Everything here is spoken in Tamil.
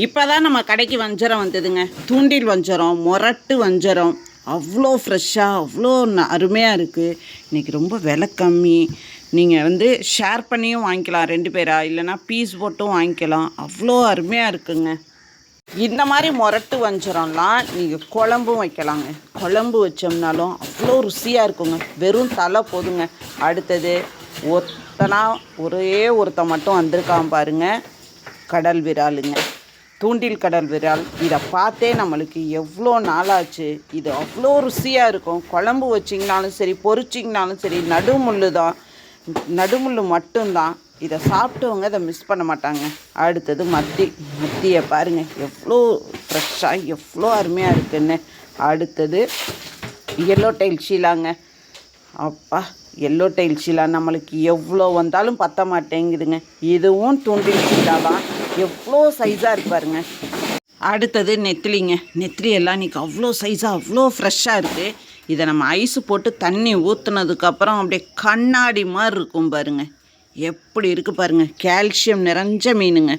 இப்போ தான் நம்ம கடைக்கு வஞ்சரம் வந்ததுங்க. தூண்டில் வஞ்சரம், மொரட்டு வஞ்சரம் அவ்வளோ ஃப்ரெஷ்ஷாக அவ்வளோ அருமையாக இருக்குது. இன்றைக்கி ரொம்ப விலை கம்மி. நீங்கள் ஷேர் பண்ணியும் வாங்கிக்கலாம் 2 பேரா, இல்லைனா பீஸ் போட்டும் வாங்கிக்கலாம். அவ்வளோ அருமையாக இருக்குங்க. இந்த மாதிரி மொரட்டு வஞ்சரம்லாம் நீங்கள் குழம்பும் வைக்கலாங்க. குழம்பு வச்சோம்னாலும் அவ்வளோ ருசியாக இருக்குங்க. வெறும் தலை போதுங்க. அடுத்தது ஒருத்தன் மட்டும் வந்திருக்கான் பாருங்கள், கடல் விராலுங்க. தூண்டில் கடல் விரால். இதை பார்த்தே நம்மளுக்கு எவ்வளோ நாளாச்சு. இது அவ்வளோ ருசியாக இருக்கும். குழம்பு வச்சிங்கனாலும் சரி, பொரிச்சிங்கனாலும் சரி, நடுமுள்ளு மட்டும்தான். இதை சாப்பிட்டவங்க இதை மிஸ் பண்ண மாட்டாங்க. அடுத்தது மத்தியை பாருங்கள் எவ்வளோ ஃப்ரெஷ்ஷாக எவ்வளோ அருமையாக இருக்குன்னு. அடுத்தது எல்லோ டைல் ஷீலாங்க. அப்பா, எல்லோ டைல் ஷீலா நம்மளுக்கு எவ்வளோ வந்தாலும் பற்ற மாட்டேங்குதுங்க. இதுவும் தூண்டில் ஷீலா தான். எவ்வளோ சைஸாக இருப்பாருங்க. அடுத்தது நெத்திலிங்க. நெத்திலி எல்லாம் இன்றைக்கி அவ்வளோ சைஸாக அவ்வளோ ஃப்ரெஷ்ஷாக இருக்குது. இதை நம்ம ஐஸு போட்டு தண்ணி ஊற்றுனதுக்கப்புறம் அப்படியே கண்ணாடி மாதிரி இருக்கும் பாருங்கள். எப்படி இருக்குது பாருங்கள். கால்சியம் நிறைஞ்ச மீனுங்க.